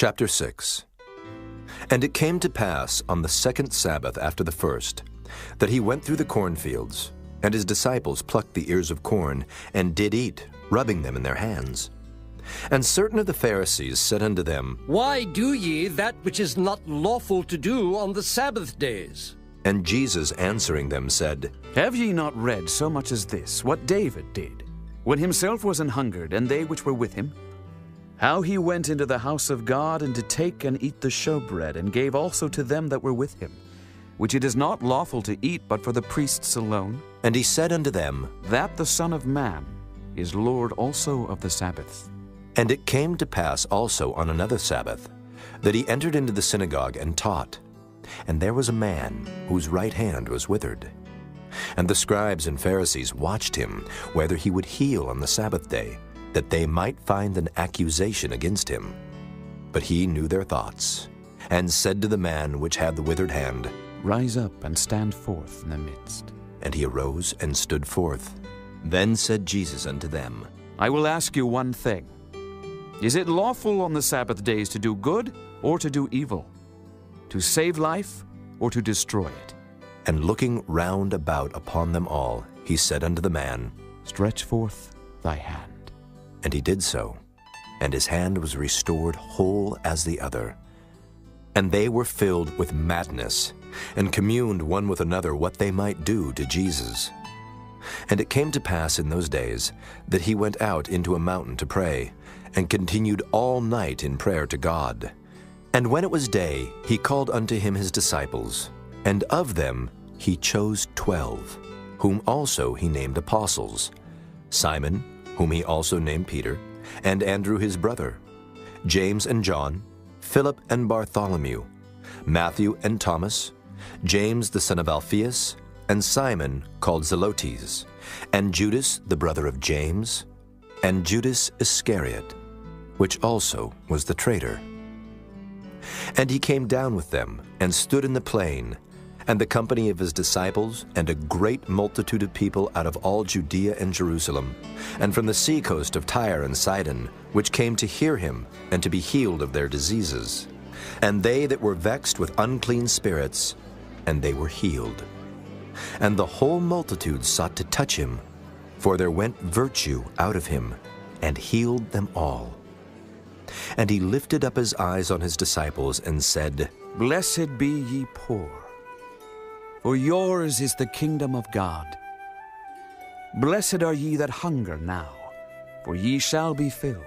Chapter 6. And it came to pass on the second Sabbath after the first, that he went through the cornfields, and his disciples plucked the ears of corn, and did eat, rubbing them in their hands. And certain of the Pharisees said unto them, Why do ye that which is not lawful to do on the Sabbath days? And Jesus answering them said, Have ye not read so much as this, what David did, when himself was an hungered, and they which were with him? How he went into the house of God, and did take and eat the showbread, and gave also to them that were with him, which it is not lawful to eat but for the priests alone? And he said unto them, That the Son of Man is Lord also of the Sabbath. And it came to pass also on another Sabbath, that he entered into the synagogue and taught. And there was a man whose right hand was withered. And the scribes and Pharisees watched him, whether he would heal on the Sabbath day, that they might find an accusation against him. But he knew their thoughts, and said to the man which had the withered hand, Rise up and stand forth in the midst. And he arose and stood forth. Then said Jesus unto them, I will ask you one thing. Is it lawful on the Sabbath days to do good or to do evil? To save life or to destroy it? And looking round about upon them all, he said unto the man, Stretch forth thy hand. And he did so, and his hand was restored whole as the other. And they were filled with madness, and communed one with another what they might do to Jesus. And it came to pass in those days that he went out into a mountain to pray, and continued all night in prayer to God. And when it was day, he called unto him his disciples, and of them he chose 12, whom also he named apostles, Simon, whom he also named Peter, and Andrew his brother, James and John, Philip and Bartholomew, Mathew and Thomas, James the son of Alphaeus, and Simon called Zelotes, and Judas the brother of James, and Judas Iscariot, which also was the traitor. And he came down with them, and stood in the plain, and the company of his disciples, and a great multitude of people out of all Judea and Jerusalem, and from the sea coast of Tyre and Sidon, which came to hear him, and to be healed of their diseases. And they that were vexed with unclean spirits, and they were healed. And the whole multitude sought to touch him, for there went virtue out of him, and healed them all. And he lifted up his eyes on his disciples, and said, Blessed be ye poor, for yours is the kingdom of God. Blessed are ye that hunger now, for ye shall be filled.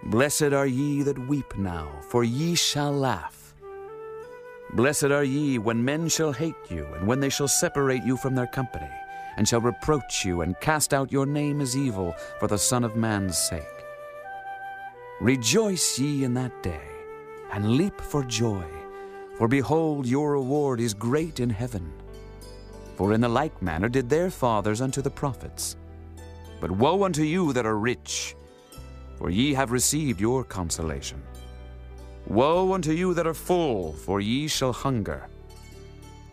Blessed are ye that weep now, for ye shall laugh. Blessed are ye when men shall hate you, and when they shall separate you from their company, and shall reproach you, and cast out your name as evil for the Son of Man's sake. Rejoice ye in that day, and leap for joy, for behold, your reward is great in heaven. For in the like manner did their fathers unto the prophets. But woe unto you that are rich, for ye have received your consolation. Woe unto you that are full, for ye shall hunger.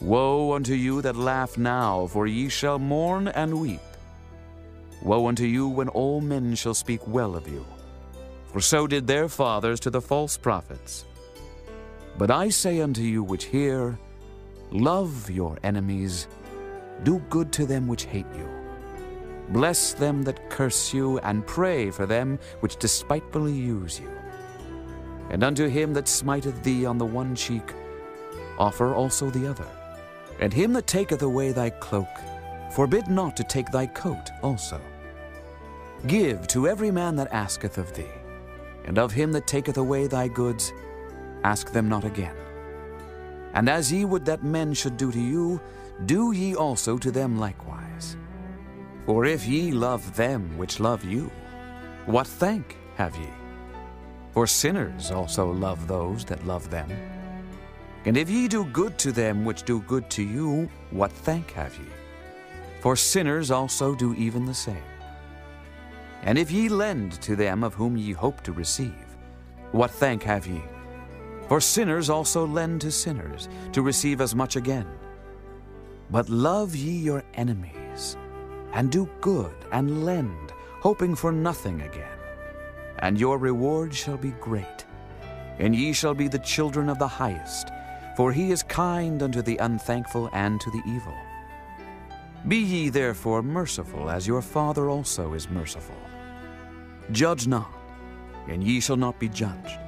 Woe unto you that laugh now, for ye shall mourn and weep. Woe unto you when all men shall speak well of you, for so did their fathers to the false prophets. But I say unto you which hear, love your enemies, do good to them which hate you, bless them that curse you, and pray for them which despitefully use you. And unto him that smiteth thee on the one cheek, offer also the other. And him that taketh away thy cloak, forbid not to take thy coat also. Give to every man that asketh of thee, and of him that taketh away thy goods, ask them not again. And as ye would that men should do to you, do ye also to them likewise. For if ye love them which love you, what thank have ye? For sinners also love those that love them. And if ye do good to them which do good to you, what thank have ye? For sinners also do even the same. And if ye lend to them of whom ye hope to receive, what thank have ye? For sinners also lend to sinners, to receive as much again. But love ye your enemies, and do good, and lend, hoping for nothing again. And your reward shall be great, and ye shall be the children of the highest, for he is kind unto the unthankful and to the evil. Be ye therefore merciful, as your Father also is merciful. Judge not, and ye shall not be judged.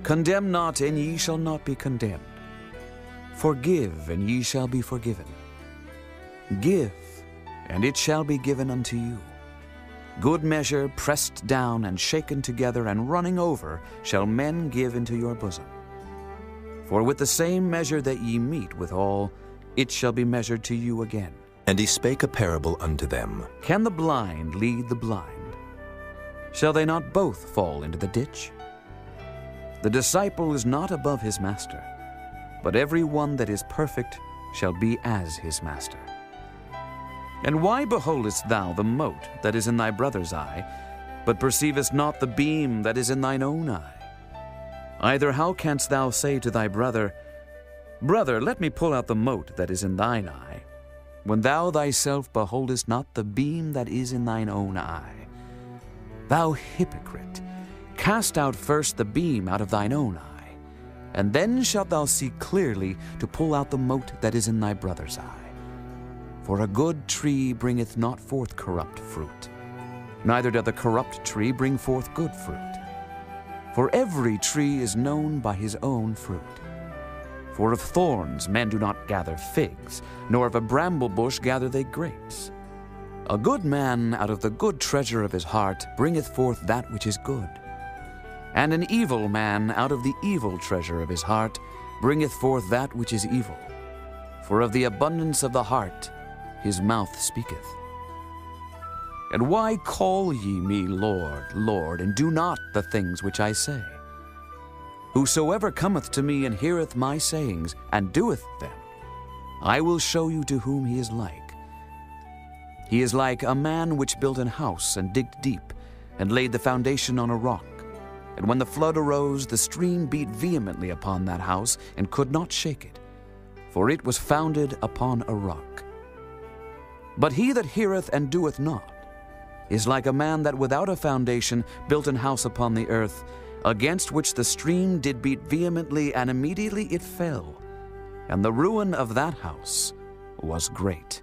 Condemn not, and ye shall not be condemned. Forgive, and ye shall be forgiven. Give, and it shall be given unto you. Good measure, pressed down and shaken together and running over, shall men give into your bosom. For with the same measure that ye mete withal, it shall be measured to you again. And he spake a parable unto them. Can the blind lead the blind? Shall they not both fall into the ditch? The disciple is not above his master, but every one that is perfect shall be as his master. And why beholdest thou the mote that is in thy brother's eye, but perceivest not the beam that is in thine own eye? Either how canst thou say to thy brother, Brother, let me pull out the mote that is in thine eye, when thou thyself beholdest not the beam that is in thine own eye? Thou hypocrite, cast out first the beam out of thine own eye, and then shalt thou see clearly to pull out the mote that is in thy brother's eye. For a good tree bringeth not forth corrupt fruit, neither doth a corrupt tree bring forth good fruit. For every tree is known by his own fruit. For of thorns men do not gather figs, nor of a bramble bush gather they grapes. A good man out of the good treasure of his heart bringeth forth that which is good, and an evil man out of the evil treasure of his heart bringeth forth that which is evil. For of the abundance of the heart his mouth speaketh. And why call ye me Lord, Lord, and do not the things which I say? Whosoever cometh to me and heareth my sayings, and doeth them, I will show you to whom he is like. He is like a man which built an house, and digged deep, and laid the foundation on a rock. And when the flood arose, the stream beat vehemently upon that house, and could not shake it, for it was founded upon a rock. But he that heareth and doeth not is like a man that without a foundation built an house upon the earth, against which the stream did beat vehemently, and immediately it fell. And the ruin of that house was great.